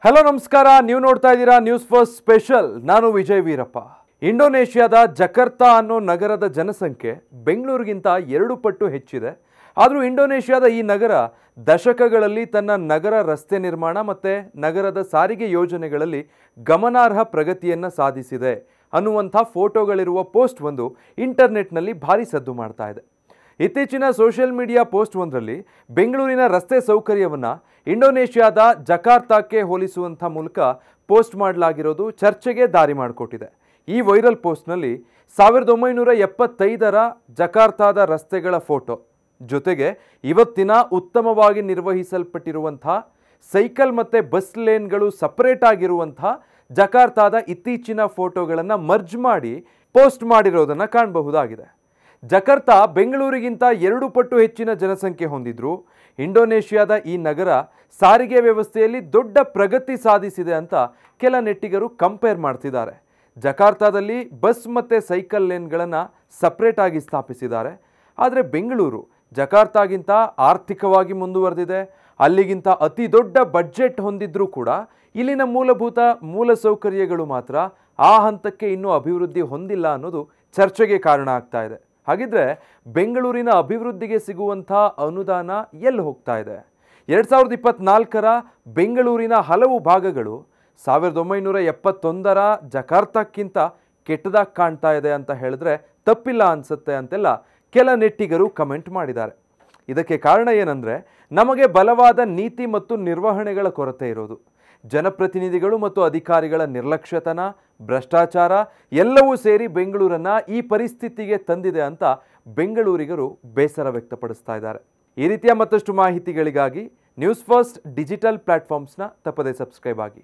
Hello ನಮಸ್ಕಾರ, ನೀವು ನೋಡ್ತಾ ಇದ್ದೀರಾ ನ್ಯೂಸ್ ಫಸ್ಟ್ ಸ್ಪೆಷಲ್. ನಾನು ವಿಜಯ್ ವೀರಪ್ಪ. ಇಂಡೋನೇಷ್ಯಾದ ಜಕಾರ್ತಾ ಅನ್ನೋ ನಗರದ ಜನಸಂಖ್ಯೆ ಬೆಂಗಳೂರಿಗಿಂತ 2 ಪಟ್ಟು ಹೆಚ್ಚಿದೆ. ಆದರೂ ಇಂಡೋನೇಷ್ಯಾದ ಈ ನಗರ ದಶಕಗಳಲ್ಲಿ ತನ್ನ ನಗರ ರಸ್ತೆ ನಿರ್ಮಾಣ ಮತ್ತು ನಗರದ ಸಾರಿಗೆ ಯೋಜನೆಗಳಲ್ಲಿ ಗಮನಾರ್ಹ ಪ್ರಗತಿಯನ್ನು ಸಾಧಿಸಿದೆ ಅನ್ನುವಂಥ ಫೋಟೋಗಳಿರುವ ಪೋಸ್ಟ್ ಒಂದು ಇಂಟರ್ನೆಟ್ನಲ್ಲಿ ಭಾರಿ ಸದ್ದು ಮಾಡ್ತಾ ಇದೆ. ಇತ್ತೀಚಿನ ಸೋಷಿಯಲ್ ಮೀಡಿಯಾ ಪೋಸ್ಟ್ ಒಂದರಲ್ಲಿ ಬೆಂಗಳೂರಿನ ರಸ್ತೆ ಸೌಕರ್ಯವನ್ನು ಇಂಡೋನೇಷ್ಯಾದ ಜಕಾರ್ತಾಕ್ಕೆ ಹೋಲಿಸುವಂಥ ಮೂಲಕ ಪೋಸ್ಟ್ ಮಾಡಲಾಗಿರೋದು ಚರ್ಚೆಗೆ ದಾರಿ ಮಾಡಿಕೊಟ್ಟಿದೆ. ಈ ವೈರಲ್ ಪೋಸ್ಟ್ನಲ್ಲಿ 1975ರ ಜಕಾರ್ತಾದ ರಸ್ತೆಗಳ ಫೋಟೋ ಜೊತೆಗೆ ಇವತ್ತಿನ ಉತ್ತಮವಾಗಿ ನಿರ್ವಹಿಸಲ್ಪಟ್ಟಿರುವಂಥ ಸೈಕಲ್ ಮತ್ತು ಬಸ್ ಲೇನ್ಗಳು ಸಪರೇಟ್ ಆಗಿರುವಂಥ ಜಕಾರ್ತಾದ ಇತ್ತೀಚಿನ ಫೋಟೋಗಳನ್ನು ಮರ್ಜ್ ಮಾಡಿ ಪೋಸ್ಟ್ ಮಾಡಿರೋದನ್ನು ಕಾಣಬಹುದಾಗಿದೆ. ಜಕಾರ್ತಾ ಬೆಂಗಳೂರಿಗಿಂತ 2 ಪಟ್ಟು ಹೆಚ್ಚಿನ ಜನಸಂಖ್ಯೆ ಹೊಂದಿದ್ರು ಇಂಡೋನೇಷ್ಯಾದ ಈ ನಗರ ಸಾರಿಗೆ ವ್ಯವಸ್ಥೆಯಲ್ಲಿ ದೊಡ್ಡ ಪ್ರಗತಿ ಸಾಧಿಸಿದೆ ಅಂತ ಕೆಲ ನೆಟ್ಟಿಗರು ಕಂಪೇರ್ ಮಾಡ್ತಿದ್ದಾರೆ. ಜಕಾರ್ತಾದಲ್ಲಿ ಬಸ್ ಮತ್ತು ಸೈಕಲ್ ಲೇನ್ಗಳನ್ನು ಸಪ್ರೇಟ್ ಆಗಿ ಸ್ಥಾಪಿಸಿದ್ದಾರೆ. ಆದರೆ ಬೆಂಗಳೂರು ಜಕಾರ್ತಾಗಿಂತ ಆರ್ಥಿಕವಾಗಿ ಮುಂದುವರೆದಿದೆ. ಅಲ್ಲಿಗಿಂತ ಅತಿ ದೊಡ್ಡ ಬಡ್ಜೆಟ್ ಹೊಂದಿದ್ರೂ ಕೂಡ ಇಲ್ಲಿನ ಮೂಲಭೂತ ಮೂಲಸೌಕರ್ಯಗಳು ಮಾತ್ರ ಆ ಹಂತಕ್ಕೆ ಇನ್ನೂ ಅಭಿವೃದ್ಧಿ ಹೊಂದಿಲ್ಲ ಅನ್ನೋದು ಚರ್ಚೆಗೆ ಕಾರಣ ಆಗ್ತಾ ಇದೆ. ಹಾಗಿದ್ರೆ ಬೆಂಗಳೂರಿನ ಅಭಿವೃದ್ಧಿಗೆ ಸಿಗುವಂಥ ಅನುದಾನ ಎಲ್ಲಿ ಹೋಗ್ತಾ ಇದೆ? 2024ರ ಬೆಂಗಳೂರಿನ ಹಲವು ಭಾಗಗಳು 1971ರ ಜಕಾರ್ತಾಕ್ಕಿಂತ ಕೆಟ್ಟದಾಗಿ ಕಾಣ್ತಾ ಇದೆ ಅಂತ ಹೇಳಿದ್ರೆ ತಪ್ಪಿಲ್ಲ ಅನಿಸುತ್ತೆ ಅಂತೆಲ್ಲ ಕೆಲ ನೆಟ್ಟಿಗರು ಕಮೆಂಟ್ ಮಾಡಿದ್ದಾರೆ. ಇದಕ್ಕೆ ಕಾರಣ ಏನಂದರೆ, ನಮಗೆ ಬಲವಾದ ನೀತಿ ಮತ್ತು ನಿರ್ವಹಣೆಗಳ ಕೊರತೆ ಇರೋದು, ಜನಪ್ರತಿನಿಧಿಗಳು ಮತ್ತು ಅಧಿಕಾರಿಗಳ ನಿರ್ಲಕ್ಷ್ಯತನ, ಭ್ರಷ್ಟಾಚಾರ ಎಲ್ಲವೂ ಸೇರಿ ಬೆಂಗಳೂರನ್ನು ಈ ಪರಿಸ್ಥಿತಿಗೆ ತಂದಿದೆ ಅಂತ ಬೆಂಗಳೂರಿಗರು ಬೇಸರ ವ್ಯಕ್ತಪಡಿಸ್ತಾ ಇದ್ದಾರೆ. ಈ ರೀತಿಯ ಮತ್ತಷ್ಟು ಮಾಹಿತಿಗಳಿಗಾಗಿ ನ್ಯೂಸ್ ಫಸ್ಟ್ ಡಿಜಿಟಲ್ ಪ್ಲಾಟ್ಫಾರ್ಮ್ಸ್ನ ತಪ್ಪದೇ ಸಬ್ಸ್ಕ್ರೈಬ್ ಆಗಿ.